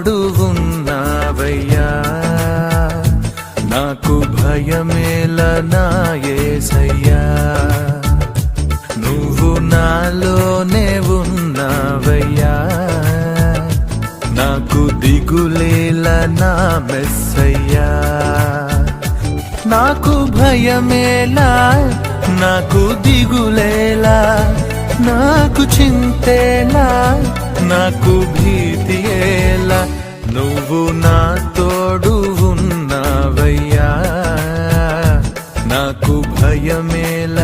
తోడు ఉన్నావయ్యా, నాకు భయమేల నా యేసయ్యా. నువ్వు నాలోనే ఉన్నావయ్యా, నాకు దిగులేల నా మెస్సయ్యా. నాకు భయమేలా, నాకు దిగులేలా, నాకు చింతేలా, నాకు భీతియేలా, నువ్వు నా తోడు ఉన్నావయ్యా, నాకు భయమేలా.